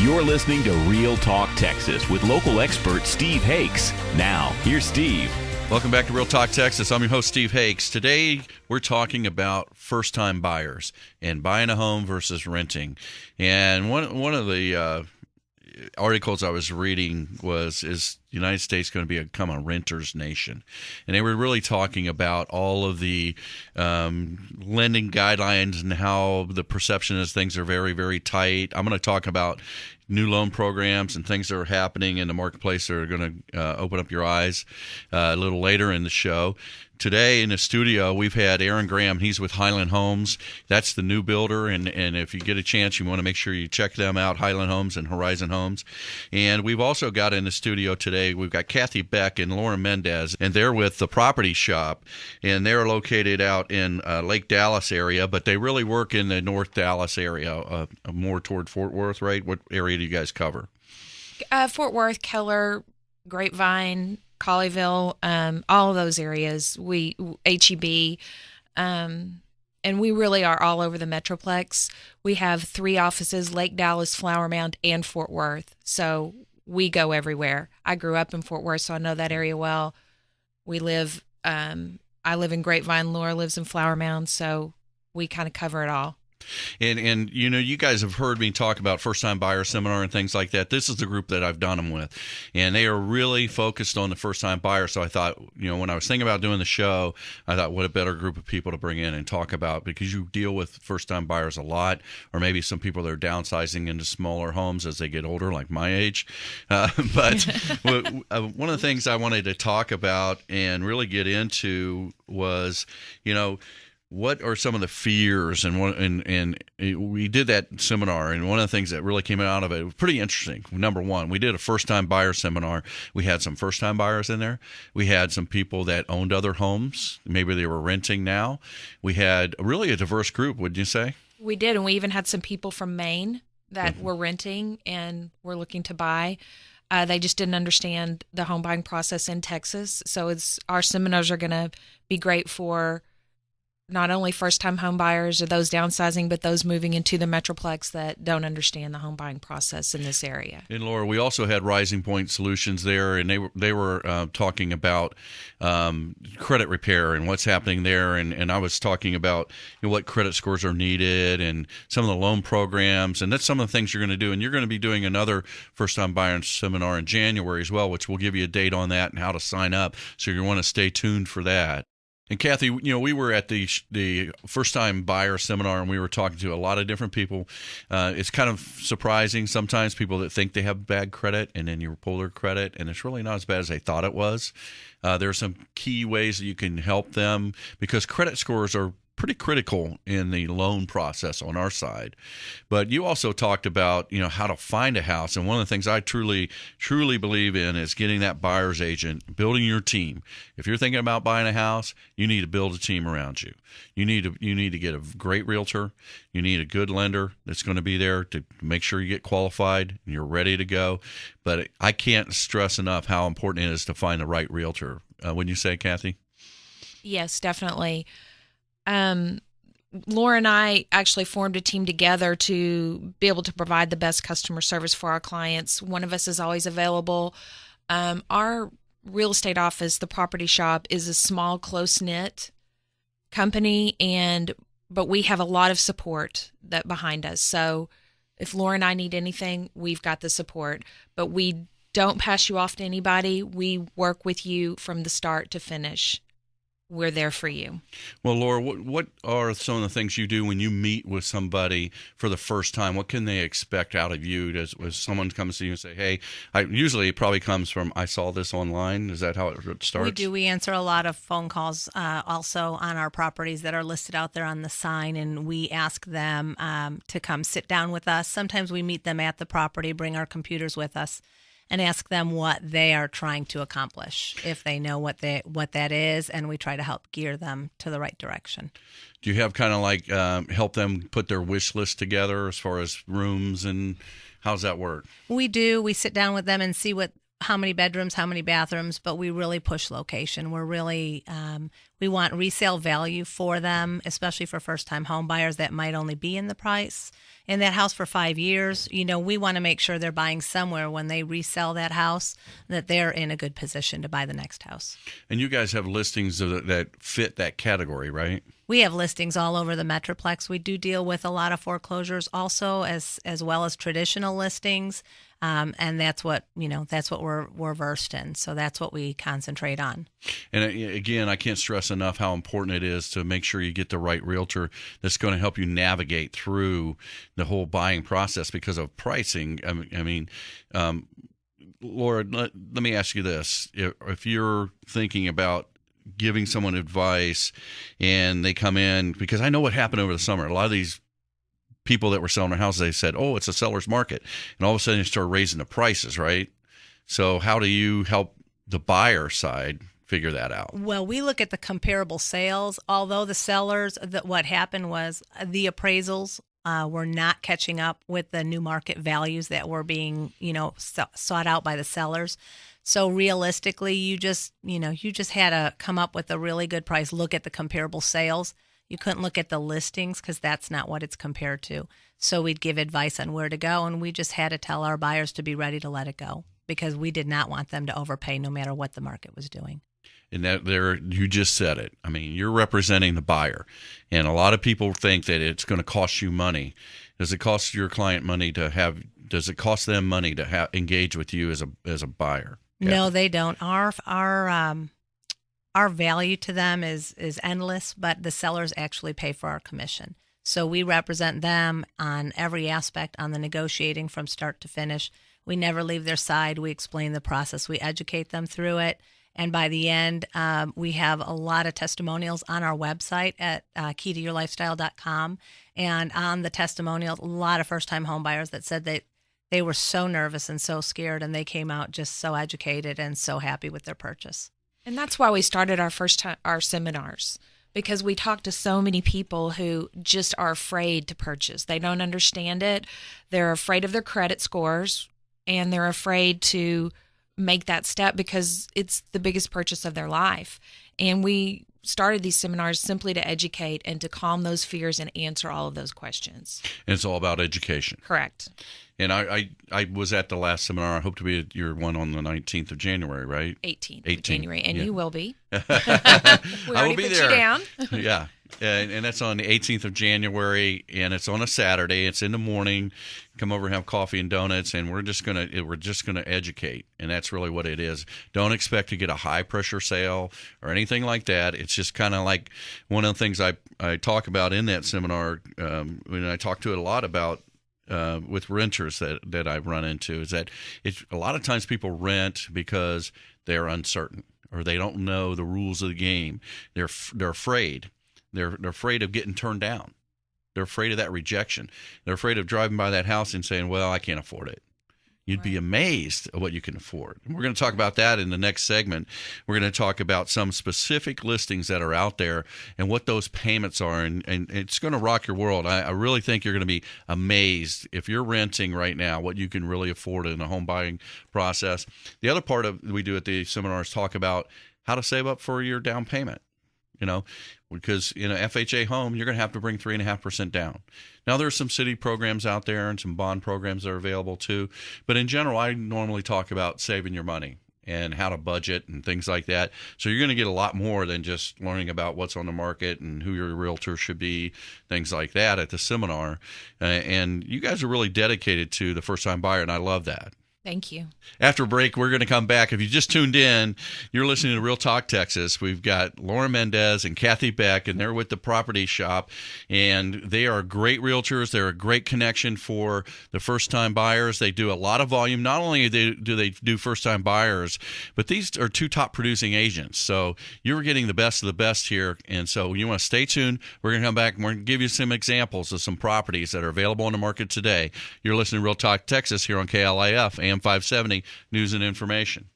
You're listening to Real Talk Texas with local expert Steve Hakes. Now, here's Steve. Welcome back to Real Talk Texas. I'm your host, Steve Hakes. Today, we're talking about first-time buyers and buying a home versus renting. And one of the articles I was reading is the United States going to become a renter's nation? And they were really talking about all of the lending guidelines and how the perception is things are very, very tight. I'm going to talk about new loan programs and things that are happening in the marketplace that are going to open up your eyes a little later in the show. Today in the studio, we've had Aaron Graham. He's with Highland Homes. That's the new builder, and if you get a chance, you want to make sure you check them out, Highland Homes and Horizon Homes. And we've also got in the studio today, we've got Kathy Beck and Laura Mendez, and they're with The Property Shop, and they're located out in Lake Dallas area, but they really work in the North Dallas area, more toward Fort Worth, right? What area do you guys cover? Fort Worth, Keller, Grapevine, Colleyville, all of those areas, HEB, and we really are all over the Metroplex. We have 3 offices, Lake Dallas, Flower Mound, and Fort Worth. So we go everywhere. I grew up in Fort Worth, so I know that area well. I live in Grapevine, Laura lives in Flower Mound, so we kind of cover it all. And you know, you guys have heard me talk about first-time buyer seminar and things like that. This is the group that I've done them with, and they are really focused on the first-time buyer. So I thought, you know, when I was thinking about doing the show, I thought, what a better group of people to bring in and talk about, because you deal with first-time buyers a lot, or maybe some people that are downsizing into smaller homes as they get older, like my age. But one of the things I wanted to talk about and really get into was, you know, what are some of the fears? And we did that seminar, and one of the things that really came out of it was pretty interesting. Number one, we did a first-time buyer seminar. We had some first-time buyers in there. We had some people that owned other homes. Maybe they were renting now. We had really a diverse group, wouldn't you say? We did, and we even had some people from Maine that were renting and were looking to buy. They just didn't understand the home buying process in Texas. So our seminars are going to be great for not only first-time home buyers or those downsizing, but those moving into the Metroplex that don't understand the home buying process in this area. And Laura, we also had Rising Point Solutions there, and they were talking about credit repair and what's happening there. And I was talking about, you know, what credit scores are needed and some of the loan programs, and that's some of the things you're going to do. And you're going to be doing another first-time buyer seminar in January as well, which will give you a date on that and how to sign up. So you want to stay tuned for that. And Kathy, you know, we were at the first-time buyer seminar, and we were talking to a lot of different people. It's kind of surprising sometimes, people that think they have bad credit, and then you pull their credit, and it's really not as bad as they thought it was. There are some key ways that you can help them, because credit scores are pretty critical in the loan process on our side. But you also talked about, you know, how to find a house. And one of the things I truly believe in is getting that buyer's agent, building your team. If you're thinking about buying a house, you need to build a team around you. You need to get a great realtor. You need a good lender that's going to be there to make sure you get qualified and you're ready to go. But I can't stress enough how important it is to find the right realtor. Wouldn't you say, Kathy? Yes, definitely. Laura and I actually formed a team together to be able to provide the best customer service for our clients. One of us is always available. Our real estate office, the Property Shop, is a small, close-knit company, but we have a lot of support behind us. So if Laura and I need anything, we've got the support. But we don't pass you off to anybody. We work with you from the start to finish. We're there for you. Well, Laura, what are some of the things you do when you meet with somebody for the first time? What can they expect out of you? Does someone comes to you and say, hey, usually it probably comes from, I saw this online. Is that how it starts? We do. We answer a lot of phone calls also on our properties that are listed out there on the sign, and we ask them to come sit down with us. Sometimes we meet them at the property, bring our computers with us, and ask them what they are trying to accomplish, if they know what that is, and we try to help gear them to the right direction. Do you have kind of like help them put their wish list together as far as rooms, and how's that work? We do. We sit down with them and see how many bedrooms, how many bathrooms, but we really push location. We're really, We want resale value for them, especially for first-time home buyers that might only be in the price in that house for 5 years. We want to make sure they're buying somewhere when they resell that house, that they're in a good position to buy the next house. And you guys have listings that fit that category, right? We have listings all over the Metroplex. We do deal with a lot of foreclosures also, as well as traditional listings, and that's what we're versed in. So that's what we concentrate on. And again, I can't stress enough how important it is to make sure you get the right realtor that's going to help you navigate through the whole buying process because of pricing. Laura, let me ask you this: if you're thinking about giving someone advice and they come in, because I know what happened over the summer. A lot of these people that were selling their houses, they said, oh, it's a seller's market. And all of a sudden you start raising the prices, right? So how do you help the buyer side figure that out? Well, we look at the comparable sales. Although the sellers, what happened was the appraisals were not catching up with the new market values that were being, sought out by the sellers. So realistically, you just had to come up with a really good price, look at the comparable sales. You couldn't look at the listings because that's not what it's compared to. So we'd give advice on where to go, and we just had to tell our buyers to be ready to let it go because we did not want them to overpay no matter what the market was doing. And you just said it. I mean, you're representing the buyer, and a lot of people think that it's going to cost you money. Does it cost your client money to have? Does it cost them money to engage with you as a buyer? No, they don't. Our value to them is endless, but the sellers actually pay for our commission. So we represent them on every aspect, on the negotiating from start to finish. We never leave their side. We explain the process. We educate them through it. And by the end, we have a lot of testimonials on our website at keytoyourlifestyle.com. And on the testimonials, a lot of first-time home buyers that said that they were so nervous and so scared, and they came out just so educated and so happy with their purchase. And that's why we started our seminars, because we talk to so many people who just are afraid to purchase. They don't understand it. They're afraid of their credit scores, and they're afraid to make that step because it's the biggest purchase of their life. And we started these seminars simply to educate and to calm those fears and answer all of those questions. And it's all about education. Correct. And I was at the last seminar. I hope to be at your one on the 19th of January, right? 18th of January, and you will be. We I will be put there. You down. Yeah, and that's on the 18th of January, and it's on a Saturday. It's in the morning. Come over and have coffee and donuts, and we're just gonna educate, and that's really what it is. Don't expect to get a high pressure sale or anything like that. It's just kind of like one of the things I talk about in that seminar. When I talk to it a lot about. With renters that I've run into is that a lot of times people rent because they're uncertain or they don't know the rules of the game. They're afraid. They're afraid of getting turned down. They're afraid of that rejection. They're afraid of driving by that house and saying, well, I can't afford it. You'd be amazed at what you can afford. And we're going to talk about that in the next segment. We're going to talk about some specific listings that are out there and what those payments are. And it's going to rock your world. I really think you're going to be amazed if you're renting right now what you can really afford in the home buying process. The other part of we do at the seminars talk about how to save up for your down payment. Because in an FHA home, you're going to have to bring 3.5% down. Now, there's some city programs out there and some bond programs that are available too. But in general, I normally talk about saving your money and how to budget and things like that. So you're going to get a lot more than just learning about what's on the market and who your realtor should be, things like that at the seminar. And you guys are really dedicated to the first-time buyer, and I love that. Thank you. After break, we're going to come back. If you just tuned in, you're listening to Real Talk Texas. We've got Laura Mendez and Kathy Beck, and they're with the Property Shop. And they are great realtors. They're a great connection for the first-time buyers. They do a lot of volume. Not only do they do first-time buyers, but these are two top-producing agents. So you're getting the best of the best here. And so you want to stay tuned. We're going to come back, and we're going to give you some examples of some properties that are available on the market today. You're listening to Real Talk Texas here on KLIF. AM 570, News and Information.